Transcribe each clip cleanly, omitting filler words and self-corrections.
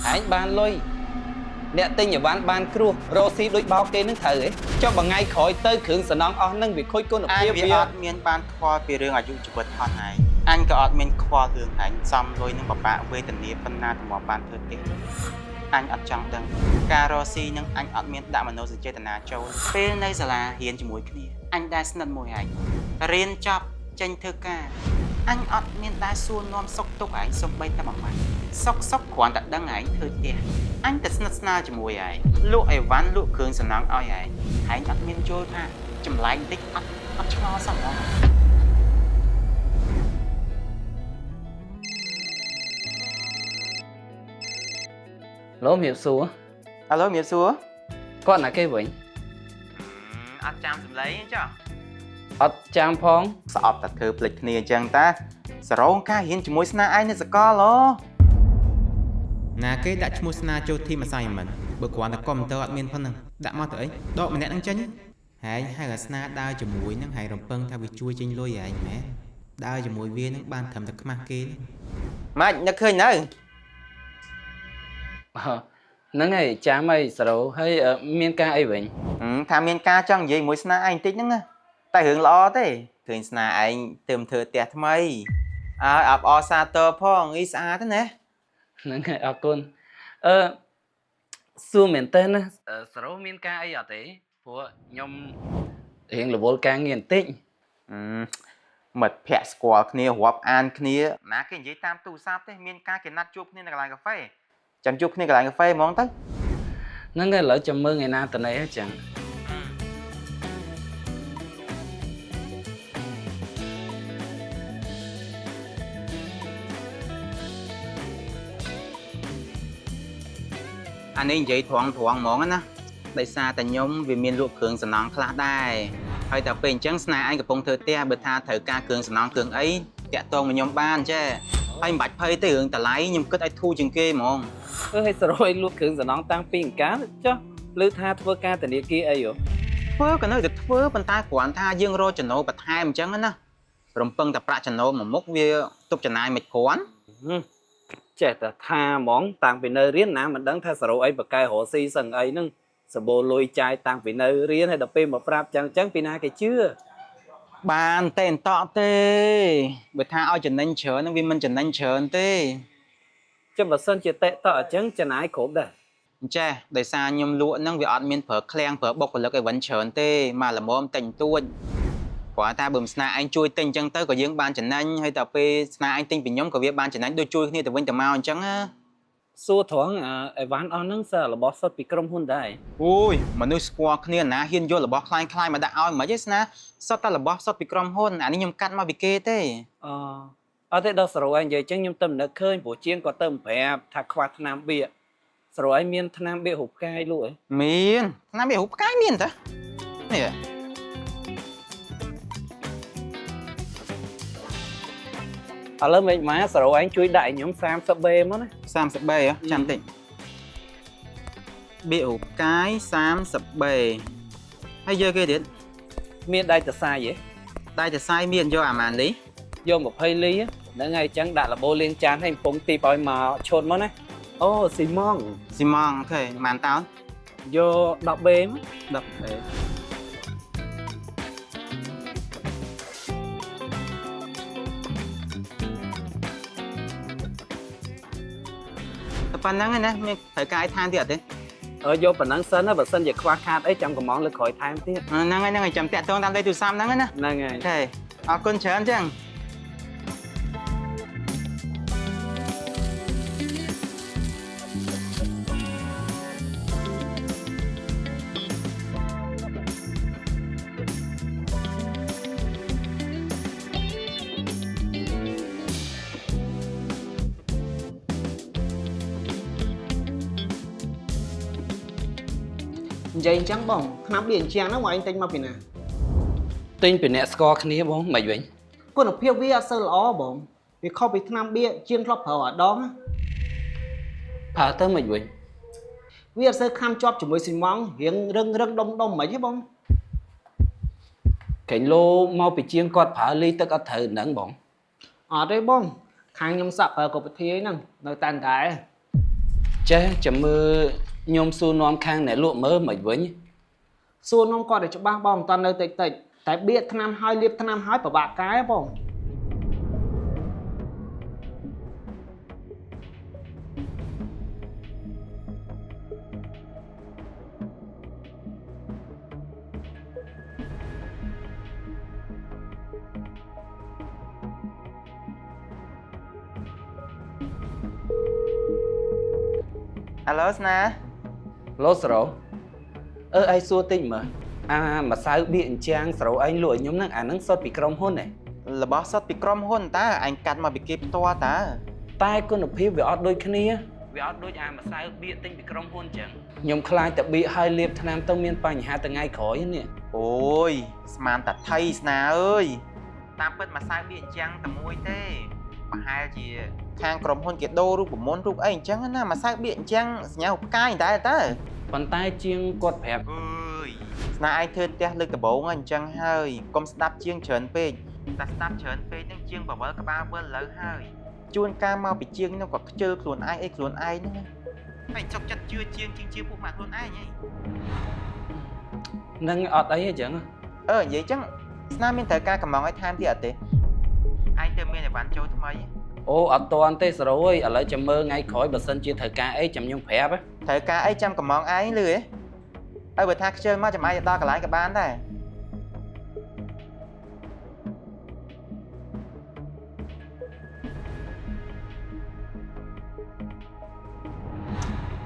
anh ban lôi nè tinh nhà ban cua rosi đôi bao kê nước thử ấy cho bằng ngay khỏi tới khưởng sờ nón on nâng việc khôi cô nộp anh vì ọt miền ban khoa về rừng ở dụng chụp vật thon này anh có ọt miền khoa rừng anh xong rồi nhưng bà về tình nghĩa phân na từ mỏ ban thời tiết anh ọt chẳng đằng carosi nhưng anh ọt miền đã mà nấu sự chơi tận nào châu bên đây giờ là hiền chỉ mũi kia anh đã xin mùi anh riêng chọc tranh thơ ca anh ọt miền đa xuân nom sốc tục ảnh sốc bay ta bằng mặt sốc khoản đặt đăng ảnh thời tiết anh thật sna chỉ mùi ảnh lụa ai ván lụa cường sờ nắng oi ảnh anh ọt miền trôi ha chầm lại tích ọt cho xong rồi lỗ miệng xúa alo miệng xúa con là cái vĩnh ọt chạm sầm lấy chứ ọt chạm phong sọp thật thơ lịch nè chẳng ta sờ rong ca hiến chỉ mùi sna ai nên sờ co lo nè cái đã mùi sna cho team assignment bữa qua là computer admin phân nè đã mau tới đó mình đang chân hay là sna đau cho mũi nó hay rồng phân theo việc chui trên lôi vậy mẹ đau cho mũi viên nó ban thầm thật mà kia mà nó khơi nữa nó ngày cha mày sầu hay miên ca ấy vậy tham miên ca chẳng gì mũi sna anh tích nữa tại hướng lo thế thường sna anh tìm thừa tiệt mày ập o sa tơ phong ý xa thế nè nó ngày ở con xưa miền tên á sầu miên ca ấy ở thế của nhom hiện là vô can nghiền tĩnh mật phe squad kia họp an kia ná cái gì tam tu sáp thế miên ca cái nát chụp nên là cà phê chẳng chụp nên là cà phê món tới nó nghe lỡ chầm mơ ngày na từ này hết chẳng anh ấy vậy thoáng món á đại xa tại nhóm vì miền lụa cường sẵn nón khá đai hay tập bên chẳng sna anh gặp phong thơ te bật tha thử ca cường sẵn nón cường ấy kẹt tôn mà nhóm ban chứ anh bạch phơi tới hướng ta lấy nhưng kết ai thu chừng kê mong hay rồi luôn cường sẵn nón tăng pin cá chứ lư tha thua ca từ địa kia ấy rồi phơi cái nơi được phơi bàn tay của anh tha dương rô channel bật hai mà chẳng á rồi phân tập ra channel mà mốc vi tục channel mệt khoán trẻ ta tha món tăng vì nơi riêng nào mình đắng tha sầu ấy và cài hộ si sần ấy nưng sờ bồ lôi chai tăng vì nơi riêng hay đập pin mà prap chẳng pin hai cái chưa bàn tên tọ tê bật tha ao channel chờ nó vì mình channel chờ tê cho mà sân chia tệ tọ chẳng chân ái khổ đây che đại xa nhom lụa năng vì admin phở klang phở bọc là cái vấn chờ tê mà là mồm tình tuôn quả ta bùm sna anh chui tinh chân tới của dương ban channel anh hay tập sna anh tinh vì nhóm của việc ban channel anh đôi chui như từ bên tầm mau chẳng á xua thoáng ván on nâng sợ là boss bị crom hôn đây ui mà nuôi squad kia nè hiên vô là boss klein mà đã ao mà chứ na sao ta là boss bị crom hôn anh nhom cắt mà bị kê thế ở thế đó rồi anh vậy chẳng nhom tâm đã khơi bộ chiên có tâm phải thạc khoa nam bịa rồi anh miên nam bịa hụt cay luôn miên nam bịa hụt cái miên thế nè lớp mình má rồi anh chui đại nhóm sam sập bê mất sam sập bê á chẳng tỉnh biểu cái sam sập bê hay giờ kia đến miên đây từ sai vậy đây từ sai miên do màn lý vô một hơi ly á đã ngay chẳng đã là bô liên chán hay phong ti bòi mà chôn mất này Simon ok màn tao vô đọc bê mất đập bê phần năng này nè phải cài than thiệt đấy vô phần năng sân á và sân về khoa khát ấy trong cái món lực khỏi than tiết năng này chậm tẹt thôi tam đây từ sam năng nè năng này ok con chén chứ vậy chẳng bỏng khám biển chàng nó ngoài anh tinh mà pin nè tinh pin nè score kia bông mày vậy cô nó phiêu vía sơ ló bỏng vì không bị tham bia chiên lóp hở ở đó phá tới mày vậy vía sơ khám chóp chỉ mới xin mong hiện rưng đông mấy chứ bông cái lô mau bị chiên cọt phá ly tất cả thử nắng bỏng ở đây bông khang nhom sập ở cổ thi ấy nè nơi tàn thái Chế chấm mơ nhôm su nom khang nè lụa mơ mày với nhỉ. សួរនំគាត់តែច្បាស់បងមិនតាន់នៅតិចតិចតែបៀកថ្នាំហើយលាបថ្នាំហើយពិបាកកាយហ៎បង Alo ស្នា Lô sổ. Ai xua tinh mà. Mà sao bị trang sổ anh lụa nhóm năng nắng sốt bị crom hôn này. របស់សុតពីក្រុមហ៊ុនតើអញកាត់មកពីគេផ្ទាល់តើ Tai con ở phía về ọt đôi kia. Về ọt đôi mà sao bị tinh bị crom hôn chẳng. Nhóm khai tập bị hai liệp tham tông miên bánh hạ từng ngày khỏi nè. អូយស្មានតាថៃស្នាអើយតាមពិតមកសៅបៀអញ្ចឹងតែមួយទេប្រហែលជាខាងក្រុមហ៊ុនគេដូររូបមន្តរូបអីអញ្ចឹងណាមកសៅបៀអញ្ចឹងសញ្ញាផ្កាយតែតើ Còn tai chiêng quật phẹp. អើយស្នាឯងធ្វើផ្ទះលើកដំបូងអញ្ចឹងហើយកុំស្ដាប់ជាងច្រើនពេកតែស្ដាប់ច្រើនពេកនឹងជាងបវលក្បាលវិលលើហើយជួនកាលមកពីជាងនោះក៏ខ្ជិលខ្លួនឯងអីខ្លួនឯងហ្នឹងហើយចុកចិត្តជឿជាងពួកម៉ាក់ខ្លួនឯងហី Năng ọt ấy hả chẳng. និយាយចឹងស្នាមានត្រូវការកំងឲ្យថែមទៀតអត់ទេឯងទៅមានអីវ៉ាន់ចូលថ្មី Ô ọt toàn tê sổ ơi. Ở lại chấm mơ ngay khỏi bà sân chia thời ca ấy chấm nhóm phẹp á. ត្រូវការអីចាំកំងឯងលឺហ៎ឲ្យបើថាខ្ជិលមកចាំឯងដល់កន្លែងក៏បានដែរ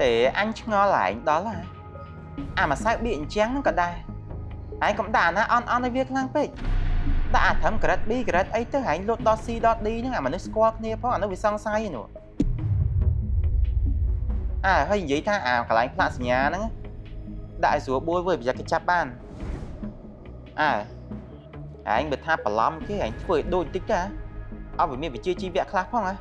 តែអញឆ្ងល់ឡើងដល់ហ៎អាមកសៅបៀអញ្ចឹងហ្នឹងក៏ដែរឯងកុំដាក់ណាអន់ឲ្យវាខ្លាំងពេកដាក់អាត្រឹមក្រិត B ក្រិតអីទៅឯងលុតដល់ C ដល់ D ហ្នឹងអាមនុស្សស្គាល់គ្នាផងអានោះវាសង្ស័យនោះហើយនិយាយថាអាកន្លែងផ្លាកសញ្ញាហ្នឹងដាក់ឲ្យស្រួលបួលវើប្រយ័ត្នគេចាប់បានឯងបើថាបន្លំគេឯងធ្វើឲ្យដូចបន្តិចទៅអត់វាមានវិជ្ជាជីវៈខ្លះផងហ៎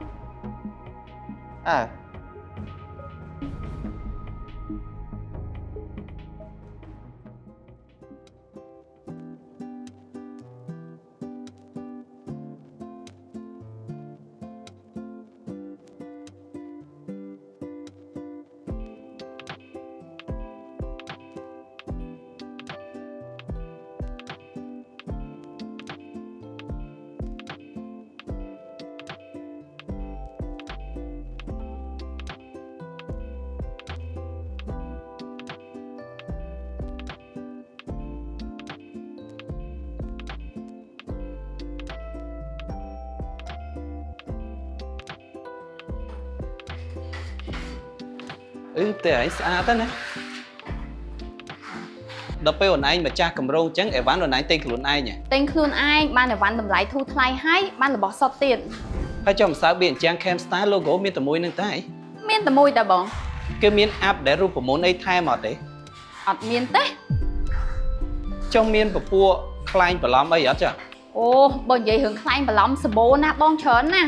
Thế ấy xa thế này. Đập bê ổn anh mà cha cầm râu chẳng ẻ ván ổn anh tênខ្លួនai nhỉ? Tênខ្លួនឯងបានតែវ៉ាន់តម្លៃធូរថ្លៃហើយបានរបស់សុតទៀត Hay cho một sao biển trang Cam Star logo miên tầm môi nâng tay. មានតែមួយតែបង Cái miên app để rụp của môn ấy thay mà thế. អត់មានទេ Trong miên của pua Klein và lắm ấy hết chả? អូបើនិយាយរឿងខ្លែងបន្លំសបោណាបងច្រើនណា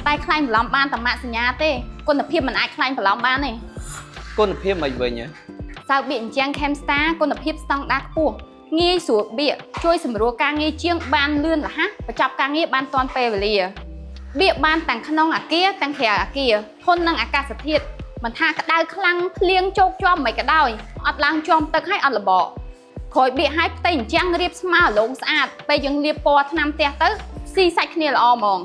តែខ្លែងបន្លំបានតែម៉ាក់សញ្ញាទេគុណភាពមិនអាចខ្លែងបន្លំបានទេ Cô nộp hiếp mày về nhỉ? សើបៀអញ្ចឹង Cam Star គុណភាពស្តង់ដារខ្ពស់ងាយស្រួលបៀជួយសម្រួលការងារជាងបានលឿនរហ័សបញ្ចប់ការងារបានទាន់ពេលវេលាបៀបានទាំងក្នុងអាគារទាំងក្រៅអាគារធន់នឹងអាកាសធាតុមិនថាក្តៅខ្លាំងភ្លៀងជោកជាប់មិនក៏ដោយអត់ឡើងជាប់ទឹកហើយអត់លបកក្រោយបៀឲ្យផ្ទៃអញ្ចឹងរៀបស្មើរលោងស្អាតពេលយើងលាបពណ៌ថ្នាំផ្ទះទៅស៊ីសាច់គ្នាល្អហ្មង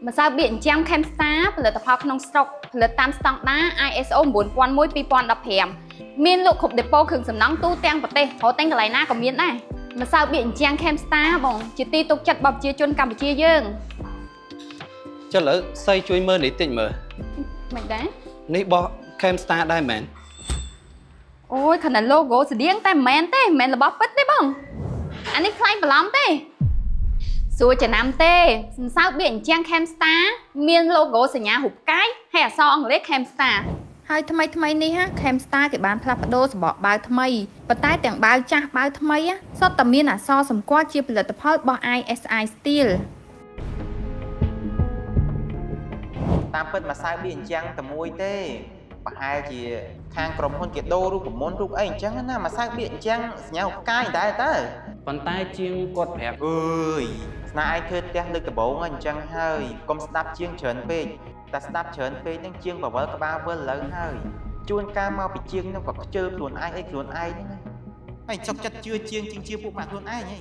ម្សៅបៀអញ្ចឹង Cam Star ផលិតផលក្នុងស្រុកផលិតតាមស្តង់ដារ ISO 9001:2015 មានលក់គ្រប់ដេប៉ូគ្រឿងសំណង់ទូទាំងប្រទេសរកទិញកន្លែងណាក៏មានដែរម្សៅបៀអញ្ចឹង Cam Star បងជាទីទុកចិត្តរបស់ប្រជាជនកម្ពុជាយើង Cho lỡ xây chui mơ để tỉnh mơ. មិនដែរ Ní bỏ Cam Star đây mẹn. អូយខណៈ logo ស្តៀងតែមិនមែនទេមិនមែនរបស់ពិតទេបងអានេះខ្លាញ់បន្លំទេសួរចំណាំទេម្សៅបៀអញ្ចឹង Cam Star មាន logo សញ្ញារូបផ្កាយហើយអក្សរអង់គ្លេស Cam Star ហើយថ្មីនេះហ่ะ Cam Star គេបានផ្លាស់ប្ដូរសម្បកបាវថ្មីប៉ុន្តែទាំងបាវចាស់បាវថ្មីសុទ្ធតែមានអក្សរសម្គាល់ជាផលិតផលរបស់ ISI Steel តាមពិតមកសៅបៀអញ្ចឹងតែមួយទេប្រហែលជាខាងក្រុមហ៊ុនគេដូររូបមន្តរូបអីអញ្ចឹងណាមកសៅបៀអញ្ចឹងសញ្ញាផ្កាយដែរតើ Còn tai chiêng quật phẹp. ស្នាឯងធ្វើផ្ទះលើកដំបូងអញ្ចឹងហើយកុំស្ដាប់ជាងច្រើនពេក តែស្ដាប់ច្រើនពេកនឹងជាងបវលក្បាលវិលលើហើយជួនកាលមកពីជាងនឹងក៏ខ្ជិលខ្លួនឯងអីខ្លួនឯងហ្នឹងហើយចុកចិត្តជឿជាងជឿពួកម៉ាក់ខ្លួនឯងហី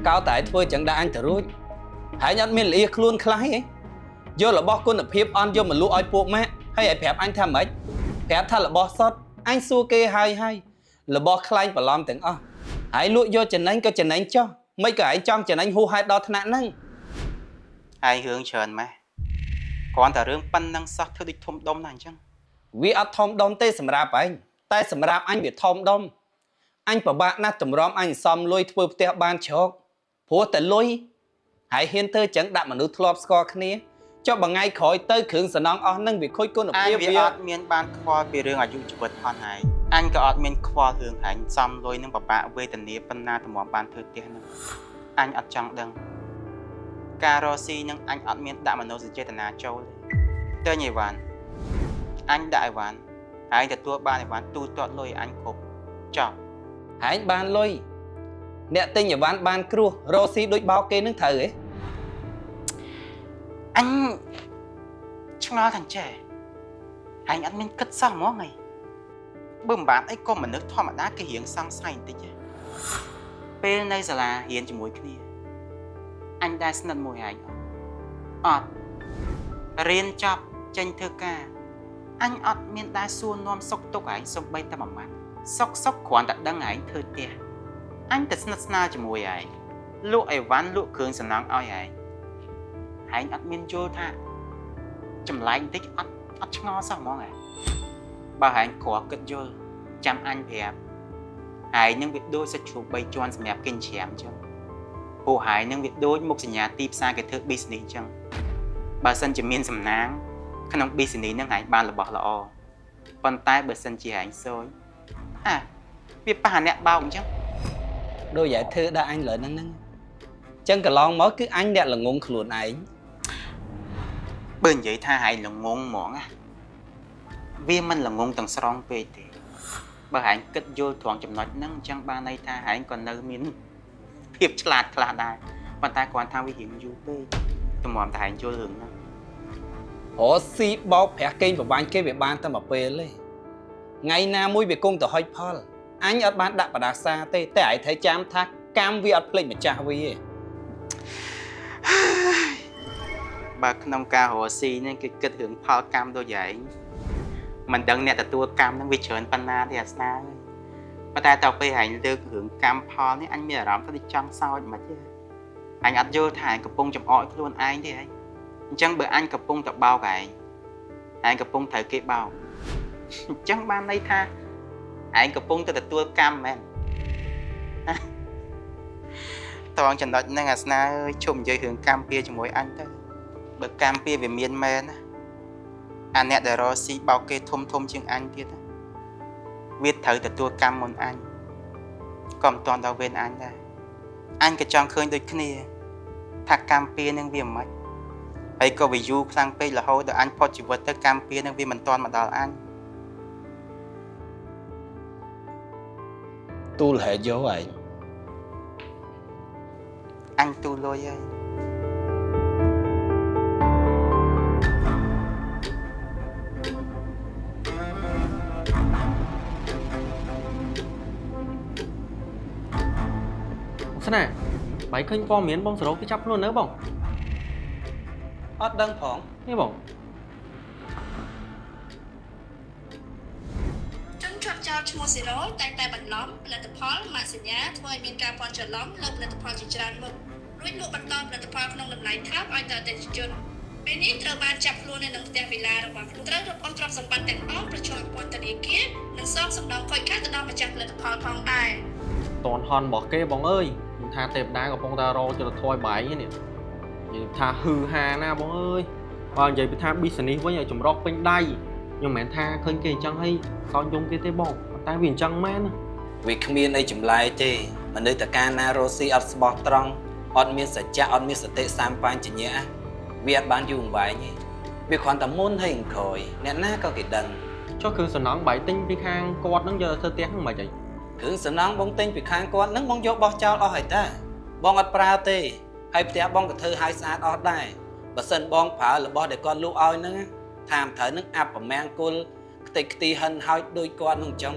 កោតែធ្វើចឹងដែរអញទៅរួចហើយអត់មានលៀខ្លួនខ្លះហីយករបស់គុណភាពអន់យកមកលក់ឲ្យពួកម៉ាក់ហើយឲ្យប្រាប់អញថាម៉េចប្រាប់ថារបស់សុតអញសួរគេហើយរបស់ខ្លែងបន្លំទាំងអស់ហើយលក់យកចំណេញក៏ចំណេញចោះមិនក៏ឯងចង់ចំណេញហួសហេតុដល់ថ្នាក់ហ្នឹង ឯងរឿងច្រើនម៉េះគ្រាន់តែរឿងប៉ុណ្ណឹងសោះធ្វើដូចធំដុំណាស់អញ្ចឹង វាអត់ធំដុំទេសម្រាប់ឯងតែសម្រាប់អញវាធំដុំអញពិបាកណាស់តម្រាំអញសំលុយធ្វើផ្ទះបានជ្រកព្រោះតែលុយហើយហ៊ានទៅចឹងដាក់មនុស្សធ្លាប់ស្គាល់គ្នាចុះមួយថ្ងៃក្រោយទៅគ្រឿងសំណង់អស់ហ្នឹងវាខូចគុណភាពវាអត់មានបានខ្វល់ពីរឿងអាយុជីវិតផងហើយអញក៏អត់មានខ្វល់រឿងហែងសំលុយនឹងពិបាកវេទនាប៉ុណ្ណាតម្រាំបានធ្វើផ្ទះហ្នឹងអញអត់ចង់ដឹងការរស់ស៊ីនឹងអញអត់មានដាក់មនោសញ្ចេតនាចូលទេញ៉ៃវ៉ាន់អញដាក់អីវ៉ាន់ហើយទទួលបានអីវ៉ាន់ទូទាត់លុយអញគ្រប់ចប់ហែងបានលុយអ្នកទិញអីវ៉ាន់បានគ្រោះរស់ស៊ីដូចបោកគេនឹងត្រូវហ៎អញឆ្ងល់ថាចេះហែងអត់មានគិតសោះហ្មងហីបើមិនបានអីក៏មនុស្សធម្មតាគេរៀងសង្ស័យបន្តិចពេលនៅសាលារៀនជាមួយគ្នាអញដែរស្និទ្ធមួយហែងអត់រៀនចប់ចេញធ្វើការអញអត់មានដែរសួរនាំសុខទុក្ខហែងសំបីតែមួយម៉ាត់សុកគ្រាន់តែដឹងហែងធ្វើផ្ទះអញតែស្និទ្ធស្នាលជាមួយហែងលក់អីវ៉ាន់លក់គ្រឿងសំណង់ឲ្យហែងហែងអត់មានយល់ថាចម្លែកបន្តិចអត់ឆ្ងល់សោះហ្មងហែងបើហែងគ្រាន់គិតយល់ចាំអញប្រាប់ហែងនឹងវាដូចសាច់ជ្រូក3ជាន់សម្រាប់កិនច្រាមអញ្ចឹងពួកហែងនឹងវាដូចមុខសញ្ញាទីផ្សារគេធ្វើ business អញ្ចឹងបើសិនជាមានសំណាងក្នុង business ហ្នឹងហែងបានរបស់ល្អប៉ុន្តែបើសិនជាហែងសួយវាប៉ះអ្នកបោកអញ្ចឹងដូចតែធ្វើដល់អញលើហ្នឹងអញ្ចឹងកន្លងមកគឺអញអ្នកល្ងងខ្លួនឯងបើនិយាយថាហែងល្ងងហ្មងណាវាមិនល្ងងទាំងស្រុងពេកទេបើហែងគិតយល់ត្រង់ចំណុចហ្នឹងអញ្ចឹងបានន័យថាហែងក៏នៅមានភាពឆ្លាតខ្លះដែរប៉ុន្តែគ្រាន់ថាវារៀងយូរពេកតម្រាំតែហែងយល់រឿងហ្នឹងអូស៊ីបោកប្រាក់កេងប្រវាញ់គេវាបានតែមួយពេលទេថ្ងៃណាមួយវាគង់ទៅហុចផលអញអត់បានដាក់បដាសាទេតែឯងត្រូវចាំថាកម្មវាអត់ភ្លេចម្ចាស់វាទេបើក្នុងការរស់ស៊ីនេះគេគិតរឿងផលកម្មដូចឯងមិនដឹងអ្នកទទួលកម្មនឹងវាច្រើនប៉ុណ្ណាទេអាស្នាប៉ុន្តែតទៅពេលឯងលើករឿងកម្មផលនេះអញមានអារម្មណ៍ថាដូចចង់សោចមិនទេអញអត់យល់ថាឯងកំពុងចំអកខ្លួនឯងទេឯងអញ្ចឹងបើអញកំពុងតែបោកឯងកំពុងត្រូវគេបោកអញ្ចឹងបានន័យថាឯងកំពុងតែទទួលកម្មមែនតងចំណុចហ្នឹងអាស្នាអើយជុំនិយាយរឿងកម្មពៀជាមួយអញទៅបើកម្មពៀវាមានមែនណាអាអ្នកដែលរស់ស៊ីបោកគេធំជាងអញទៀតវាត្រូវទទួលកម្មមុនអញក៏មិនតាន់ដល់វេនអញដែរអញក៏ចង់ឃើញដូចគ្នាថាកម្មពៀនឹងវាមិនហើយក៏វាយូរខ្លាំងពេករហូតដល់អញផុតជីវិតទៅកម្មពៀនឹងវាមិនតាន់មកដល់អញទូលហេយកឯងអញទូលលុយហើយស្នាបាយឃើញព័ត៌មានបងសរោគេចាប់ខ្លួននៅបងអត់ដឹងផងនេះបងជនជាប់ចោតឈ្មោះសេរ៉ូតែងតែបន្លំផលិតផលម៉ាកសញ្ញាធ្វើឲ្យមានការភាន់ច្រឡំលើផលិតផលជាច្រើនមុខរួចលក់បន្តផលិតផលក្នុងតម្លៃថោកឲ្យដល់អតិថិជនពេលនេះត្រូវបានចាប់ខ្លួននៅក្នុងផ្ទះវិឡារបស់ខ្លួនត្រូវរកអំទ្រព្យសម្បត្តិទាំងអស់ប្រជុំពន្ធនាគារនិងសងសំណងខូចខាតទៅដល់ម្ចាស់ផលិតផលផងដែរតនហន់របស់គេបងអើយខ្ញុំថាទេវតាកំពុងតែរកចរិតធម៌បាយនេះនិយាយថាហឺហាណាបងអើយបើនិយាយពីថា business វិញឲ្យចម្រុះពេញដៃខ្ញុំមិនមែនថាឃើញគេអញ្ចឹងហើយសោកយំគេទេបងតែវាអញ្ចឹងមែនវាគ្មានអីចម្លែកទេមនុស្សតកាណារស់ស៊ីអត់ស្បោះត្រង់អត់មានសច្ចៈអត់មានសតិសម្បញ្ញៈវាអត់បានយូរអង្វែងទេ វាគ្រាន់តែមុនហើយក្រោយអ្នកណាក៏គេដឹង ចុះគ្រឿងសំណង់បាយទិញពីខាងគាត់នឹងយកទៅធ្វើផ្ទះហ្នឹងមិនអី គ្រឿងសំណង់បងទិញពីខាងគាត់នឹងបងយកបោះចោលអស់ហើយតាបងអត់ប្រើទេហើយផ្ទះបងក៏ធ្វើឲ្យស្អាតអស់ដែរបើសិនបងប្រើរបស់ដែលគាត់លក់ឲ្យហ្នឹងថាមត្រូវនឹងអាប់ប្រមាំងគុលខ្ទេចខ្ទីហិនហើយដូចគាត់នឹងអញ្ចឹង